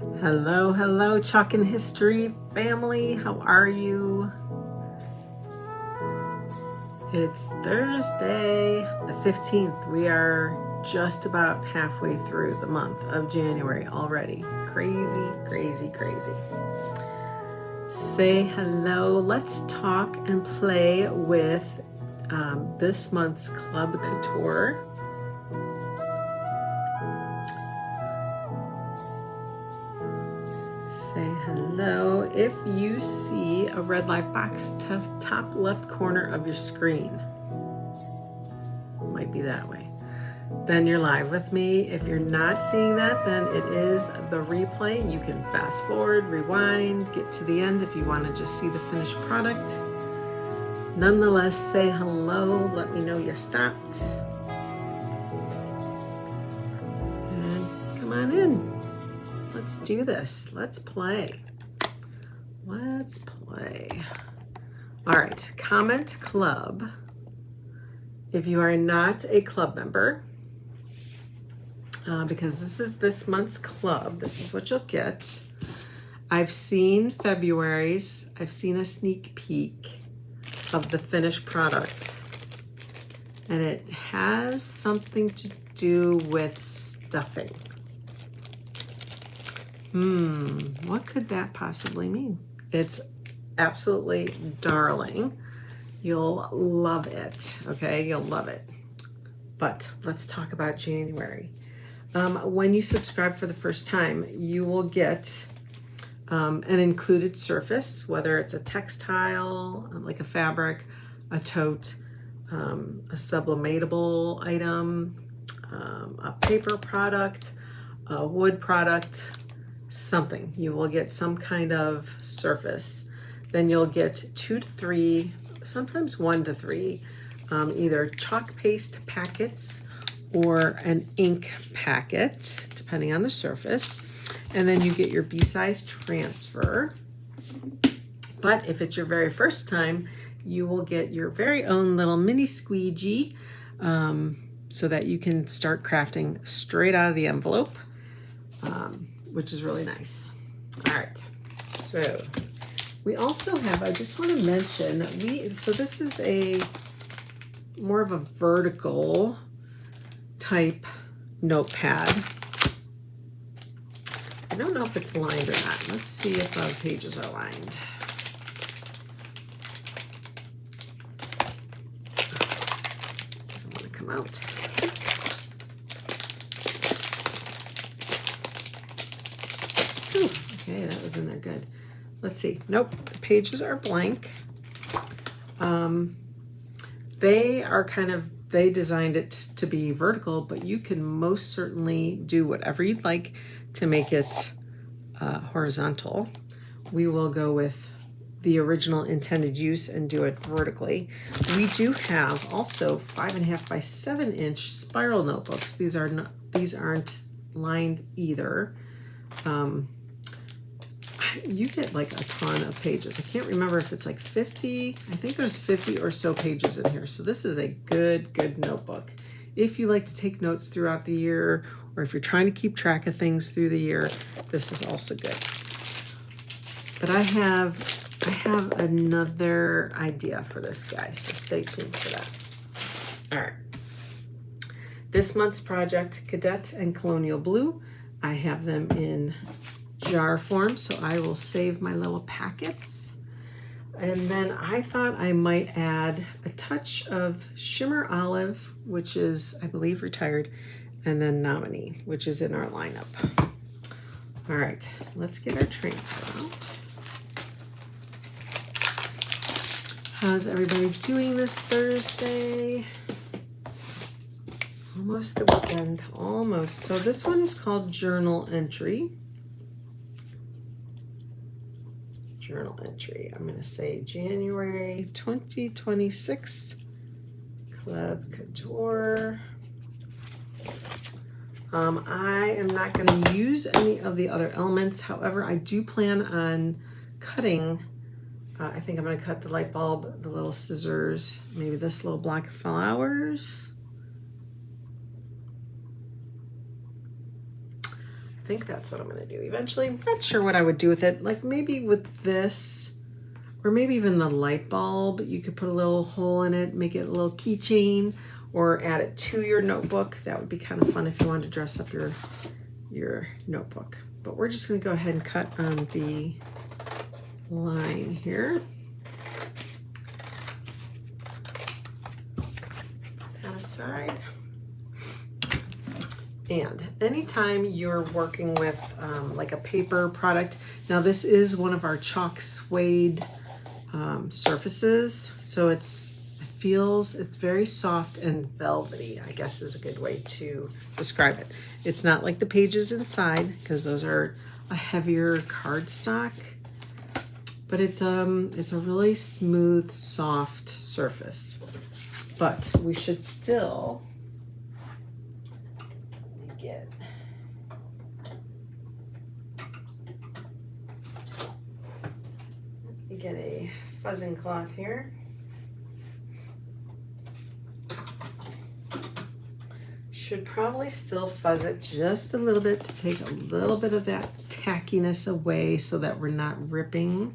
Hello, hello, Chalkin History family. How are you? It's Thursday, the 15th. We are just about halfway through the month of January already. Crazy, crazy, crazy. Say hello. Let's talk and play with this month's Club Couture. Say hello. If you see a red live box top left corner of your screen, might be that way, then you're live with me. If you're not seeing that, then it is the replay. You can fast forward, rewind, get to the end if you want to just see the finished product. Nonetheless, say hello. Let me know you stopped. And come on in. Let's do this. Let's play. Let's play. All right, comment club. If you are not a club member, because this is this month's club, this is what you'll get. I've seen February's. I've seen a sneak peek of the finished product, and it has something to do with stuffing. What could that possibly mean? It's absolutely darling. You'll love it, okay? You'll love it. But let's talk about January. When you subscribe for the first time, you will get an included surface, whether it's a textile, like a fabric, a tote, a sublimatable item, a paper product, a wood product, something. You will get some kind of surface. Then you'll get 2 to 3, sometimes 1 to 3, either chalk paste packets or an ink packet, depending on the surface. And then you get your B-size transfer. But if it's your very first time, you will get your very own little mini squeegee, so that you can start crafting straight out of the envelope. Which is really nice. All right, so we also have, I just want to mention, so this is a more of a vertical type notepad. I don't know if it's lined or not. Let's see if the pages are lined. Doesn't want to come out. Okay, that was in there good. Let's see. Nope, the pages are blank. They designed it to be vertical, but you can most certainly do whatever you'd like to make it horizontal. We will go with the original intended use and do it vertically. We do have also 5.5 by 7-inch spiral notebooks. These aren't lined either. You get like a ton of pages. I can't remember if it's like 50. I think there's 50 or so pages in here. So this is a good notebook. If you like to take notes throughout the year, or if you're trying to keep track of things through the year, this is also good. But I have another idea for this guy, so stay tuned for that. All right. This month's project, Cadet and Colonial Blue. I have them in jar form, so I will save my little packets. And then I thought I might add a touch of Shimmer Olive, which is, I believe, retired, and then Nominee, which is in our lineup. All right, let's get our transfer out. How's everybody doing this Thursday? Almost the weekend, almost. So this one is called Journal Entry. Journal entry. I'm going to say January 2026 Club Couture. I am not going to use any of the other elements. However, I do plan on cutting. I think I'm going to cut the light bulb, the little scissors, maybe this little block of flowers. think that's what I'm going to do eventually. I'm not sure what I would do with it. Like maybe with this, or maybe even the light bulb. You could put a little hole in it, make it a little keychain, or add it to your notebook. That would be kind of fun if you wanted to dress up your notebook. But we're just going to go ahead and cut on the line here. Put that aside. And anytime you're working with like a paper product, now this is one of our chalk suede surfaces, so it's very soft and velvety, I guess is a good way to describe it. It's not like the pages inside, because those are a heavier cardstock, but it's a really smooth, soft surface. But we should still get a fuzzing cloth here. Should probably still fuzz it just a little bit to take a little bit of that tackiness away so that we're not ripping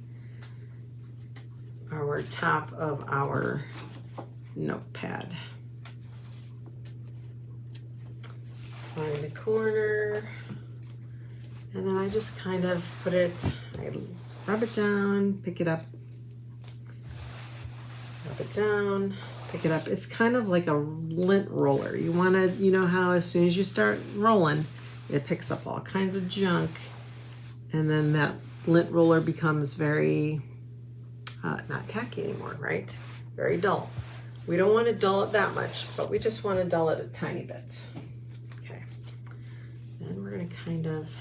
our top of our notepad. Find the corner, and then I just kind of put it, I rub it down, pick it up, rub it down, pick it up. It's kind of like a lint roller. You want to, you know how as soon as you start rolling, it picks up all kinds of junk, and then that lint roller becomes very, not tacky anymore, right? Very dull. We don't want to dull it that much, but we just want to dull it a tiny bit. Okay. Then we're going to kind of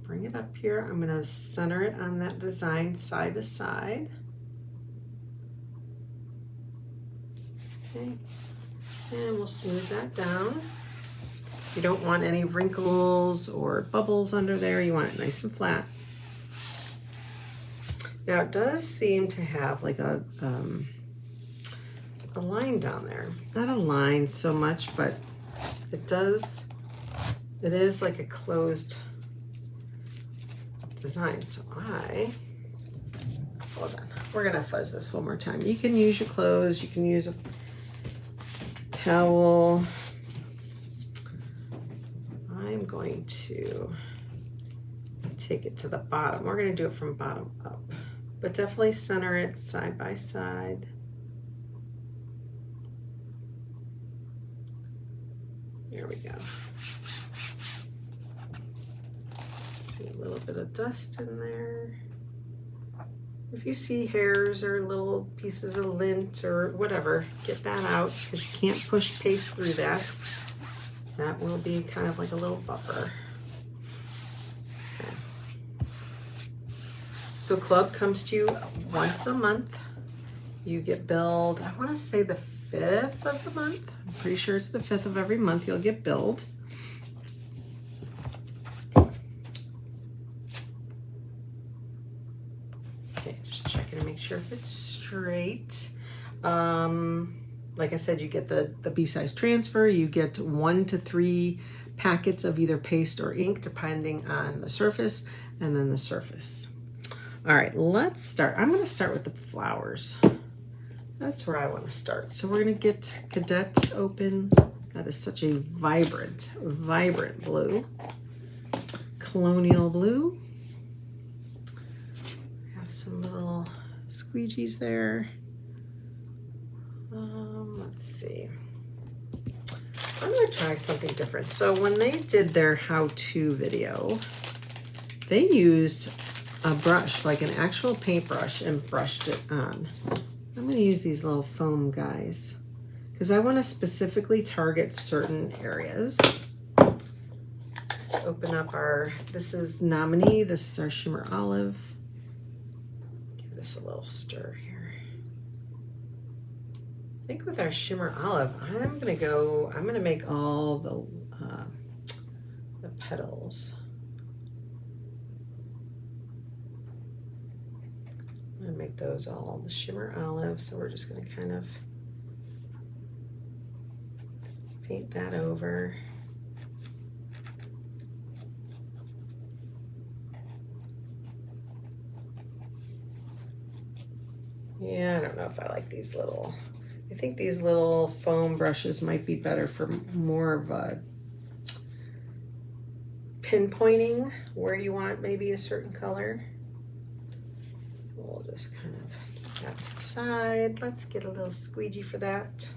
bring it up here. I'm going to center it on that design side to side. Okay, and we'll smooth that down. You don't want any wrinkles or bubbles under there. You want it nice and flat. Now it does seem to have like a line down there. Not a line so much, but it is like a closed design. So hold on, we're gonna fuzz this one more time. You can use your clothes, you can use a towel. I'm going to take it to the bottom. We're gonna do it from bottom up, but definitely center it side by side. There we go. See a little bit of dust in there. If you see hairs or little pieces of lint or whatever, get that out, because you can't push paste through that. That will be kind of like a little buffer. Okay. So club comes to you once a month. You get billed, I want to say the 5th of the month. I'm pretty sure it's the 5th of every month you'll get billed. Okay, just checking to make sure if it's straight. Like I said, you get the B-size transfer. You get 1 to 3 packets of either paste or ink, depending on the surface, and then the surface. All right, let's start. I'm going to start with the flowers. That's where I want to start. So we're going to get Cadet open. That is such a vibrant blue. Colonial blue. Have some little squeegees there. Let's see. I'm going to try something different. So when they did their how-to video, they used a brush, like an actual paintbrush, and brushed it on. I'm going to use these little foam guys because I want to specifically target certain areas. Let's open up this is Nominee, this is our Shimmer Olive. Give this a little stir here. I think with our Shimmer Olive, I'm going to make all the petals. I'm going to make those all the Shimmer Olive, so we're just going to kind of paint that over. Yeah, I don't know if I like these little, I think these little foam brushes might be better for more of a pinpointing where you want maybe a certain color. We'll just kind of keep that to the side. Let's get a little squeegee for that.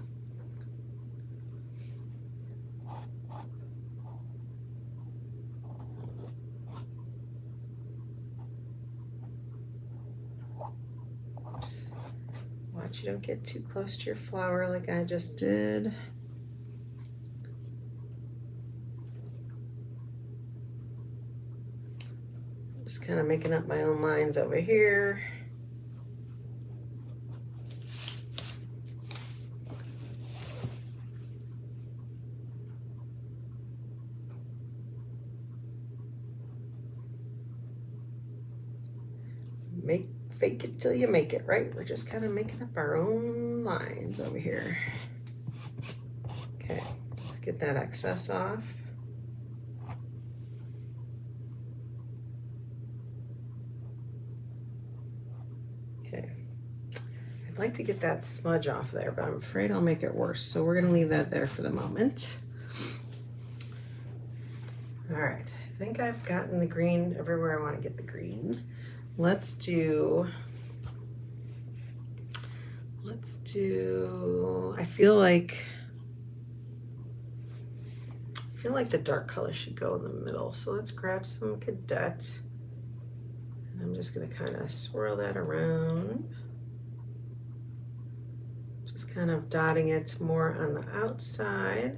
Oops. Watch you don't get too close to your flower like I just did. Just kind of making up my own lines over here. Fake it till you make it, right? We're just kind of making up our own lines over here. Okay, let's get that excess off. Okay, I'd like to get that smudge off there, but I'm afraid I'll make it worse. So we're gonna leave that there for the moment. All right, I think I've gotten the green everywhere I want to get the green. Let's do, I feel like the dark color should go in the middle. So let's grab some Cadet. And I'm just gonna kind of swirl that around. Just kind of dotting it more on the outside.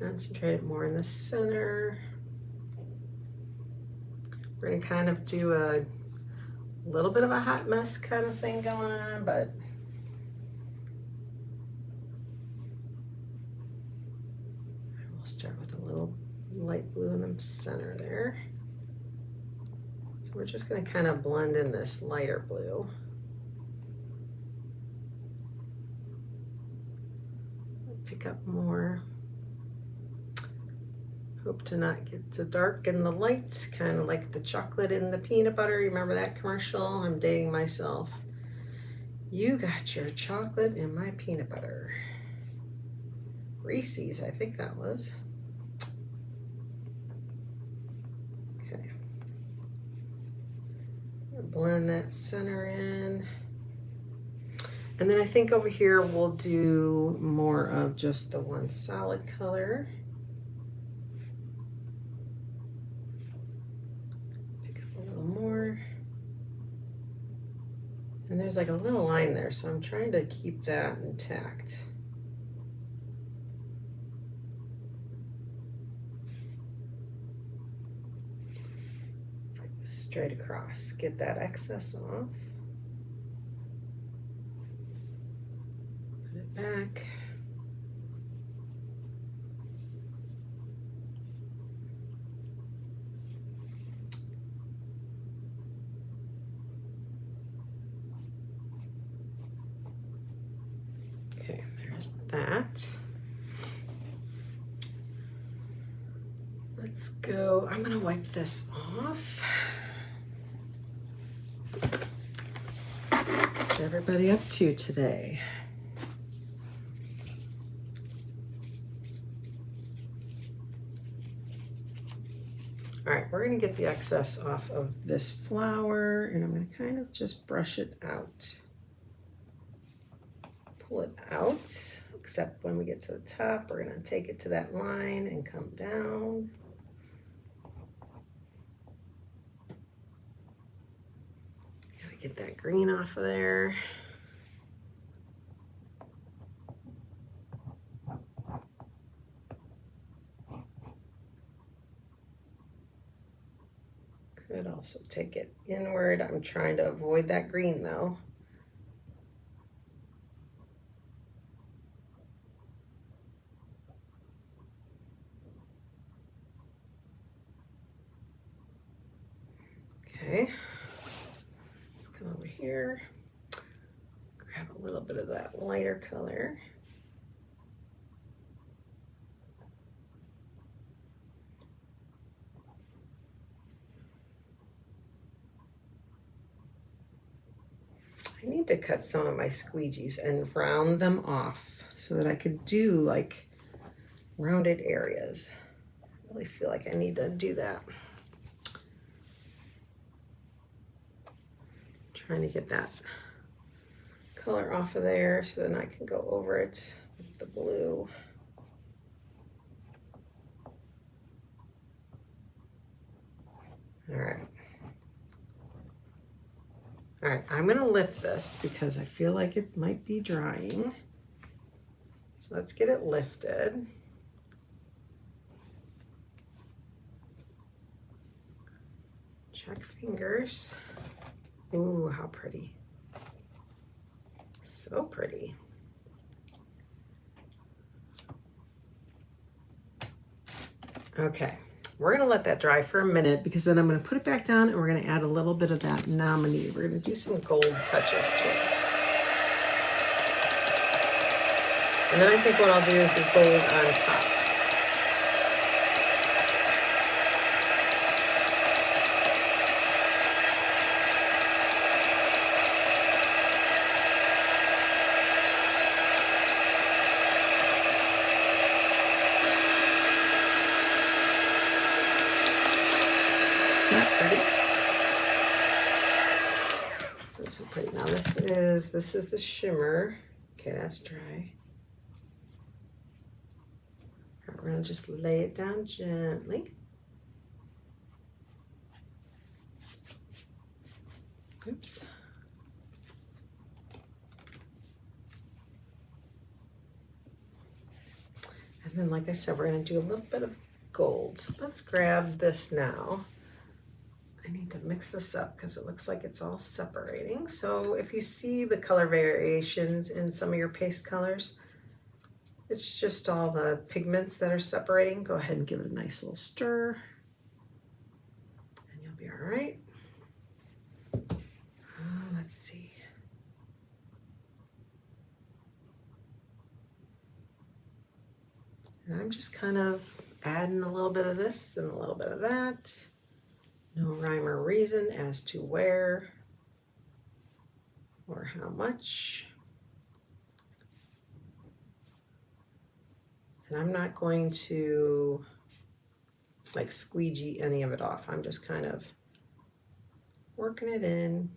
Concentrate it more in the center. We're gonna kind of do a little bit of a hot mess kind of thing going on, but we'll start with a little light blue in the center there. So we're just gonna kind of blend in this lighter blue. Pick up more. Hope to not get the dark and the light, kind of like the chocolate and the peanut butter. Remember that commercial? I'm dating myself. You got your chocolate and my peanut butter. Reese's, I think that was. Okay. Blend that center in. And then I think over here we'll do more of just the one solid color. And there's like a little line there, so I'm trying to keep that intact. Let's go straight across, get that excess off. Put it back. That. Let's go, I'm gonna wipe this off. What's everybody up to today? All right, we're gonna get the excess off of this flower and I'm gonna kind of just brush it out. Pull it out. Except when we get to the top, we're gonna take it to that line and come down. Gotta get that green off of there. Could also take it inward. I'm trying to avoid that green though. Okay, let's come over here, grab a little bit of that lighter color. I need to cut some of my squeegees and round them off so that I could do like rounded areas. I really feel like I need to do that. Trying to get that color off of there so then I can go over it with the blue. All right. All right, I'm gonna lift this because I feel like it might be drying. So let's get it lifted. Check fingers. Ooh, how pretty. So pretty. Okay, we're gonna let that dry for a minute because then I'm gonna put it back down and we're gonna add a little bit of that nominee. We're gonna do some gold touches to it. And then I think what I'll do is the gold on top. So pretty. Now this is the shimmer. Okay, that's dry. All right, we're gonna just lay it down gently. Oops. And then, like I said, we're gonna do a little bit of gold. So let's grab this now. I need to mix this up because it looks like it's all separating. So if you see the color variations in some of your paste colors, it's just all the pigments that are separating. Go ahead and give it a nice little stir and you'll be all right. Let's see. And I'm just kind of adding a little bit of this and a little bit of that. No rhyme or reason as to where or how much. And I'm not going to like squeegee any of it off. I'm just kind of working it in.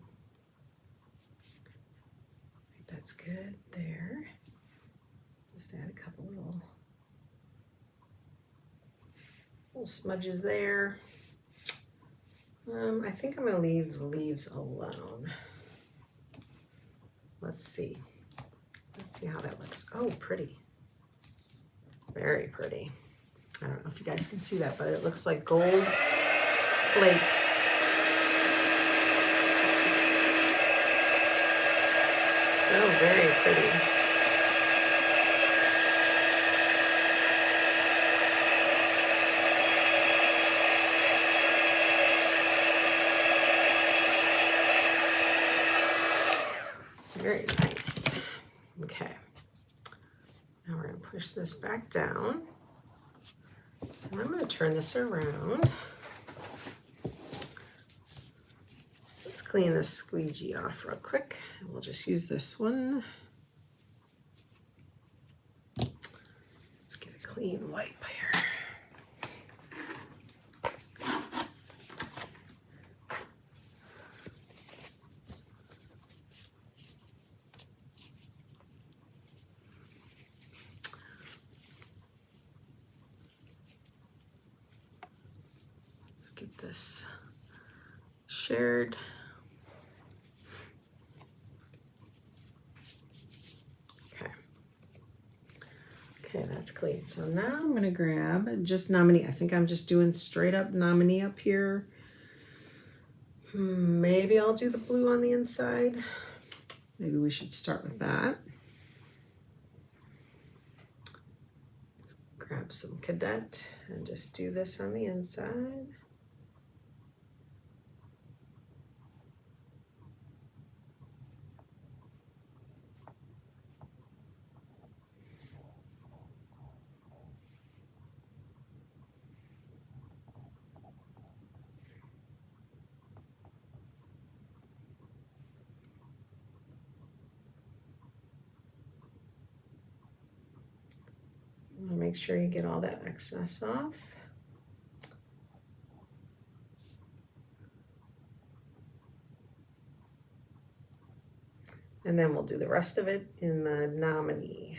I think that's good there. Just add a couple little smudges there. I think I'm going to leave the leaves alone. Let's see. Let's see how that looks. Oh, pretty. Very pretty. I don't know if you guys can see that, but it looks like gold flakes. So very pretty. Very nice. Okay. Now we're going to push this back down. And I'm going to turn this around. Let's clean this squeegee off real quick. We'll just use this one. Let's get a clean wipe here. Get this shared. Okay. Okay, that's clean. So now I'm going to grab just nominee. I think I'm just doing straight up nominee up here. Maybe I'll do the blue on the inside. Maybe we should start with that. Let's grab some cadet and just do this on the inside. make sure you get all that excess off. And then we'll do the rest of it in the nominee.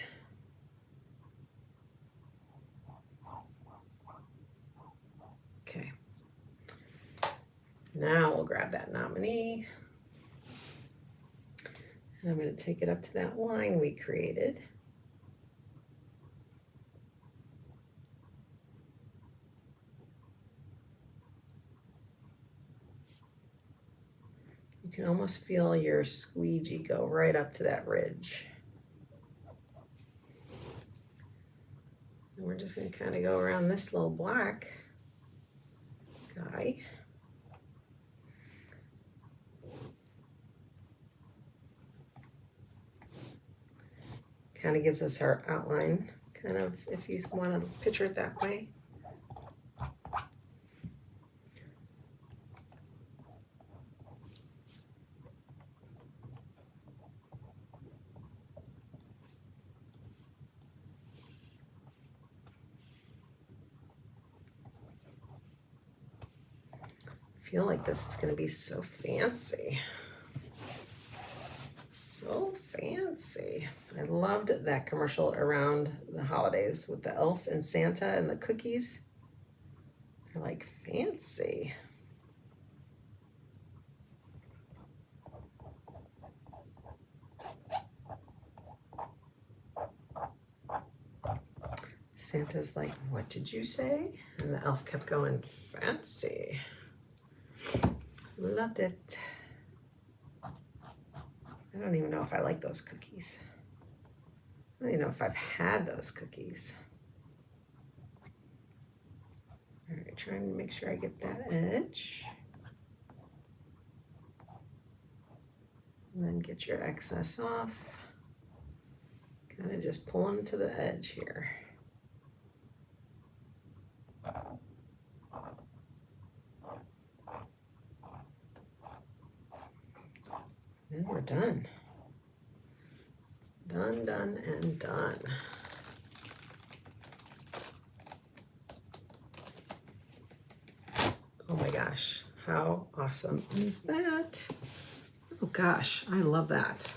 Okay. Now we'll grab that nominee. And I'm going to take it up to that line we created. You can almost feel your squeegee go right up to that ridge. And we're just going to kind of go around this little black guy. Kind of gives us our outline, kind of, if you want to picture it that way. I feel like this is going to be so fancy. So fancy. I loved that commercial around the holidays with the elf and Santa and the cookies. They're like fancy. Santa's like, "What did you say?" And the elf kept going, "Fancy." Loved it. I don't even know if I like those cookies. I don't even know if I've had those cookies. All right, trying to make sure I get that edge. And then get your excess off. Kind of just pulling to the edge here. And we're done. Done, done, and done. Oh my gosh, how awesome is that? Oh gosh, I love that.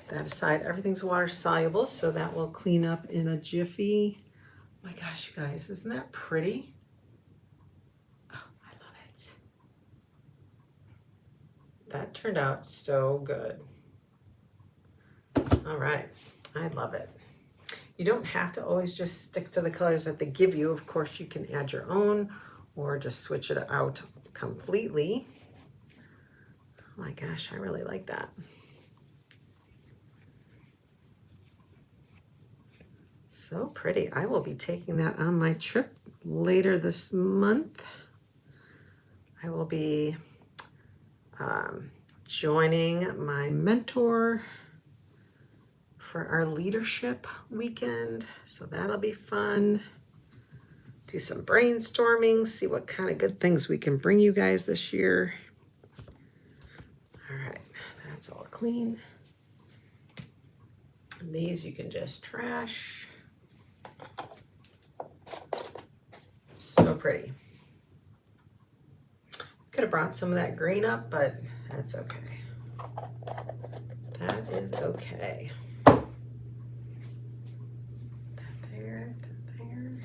That aside, everything's water soluble, so that will clean up in a jiffy. Oh my gosh, you guys, isn't that pretty? Oh, I love it. That turned out so good. All right, I love it. You don't have to always just stick to the colors that they give you. Of course, you can add your own or just switch it out completely. Oh my gosh, I really like that. So pretty. I will be taking that on my trip later this month. I will be joining my mentor for our leadership weekend. So that'll be fun. Do some brainstorming, see what kind of good things we can bring you guys this year. All right, that's all clean. And these you can just trash. So pretty. Could have brought some of that green up, but that's okay. That is okay. That there, that there.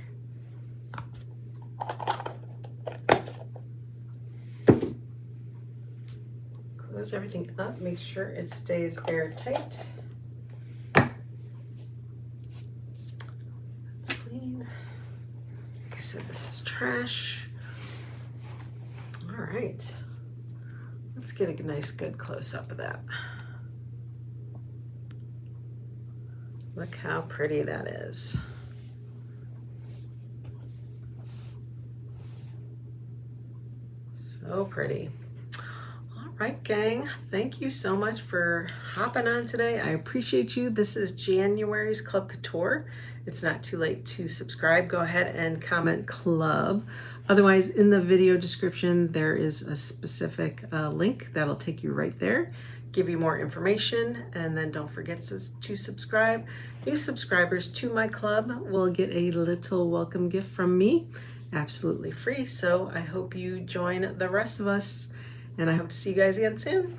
Close everything up, make sure it stays airtight. That's clean. Like I said, this is trash. All right, let's get a nice good close-up of that. Look how pretty that is. So pretty. All right, gang, thank you so much for hopping on today. I appreciate you. This is January's Club Couture. It's not too late to subscribe. Go ahead and comment club. Otherwise, in the video description, there is a specific link that'll take you right there, give you more information, and then don't forget to subscribe. New subscribers to my club will get a little welcome gift from me, absolutely free. So I hope you join the rest of us, and I hope to see you guys again soon.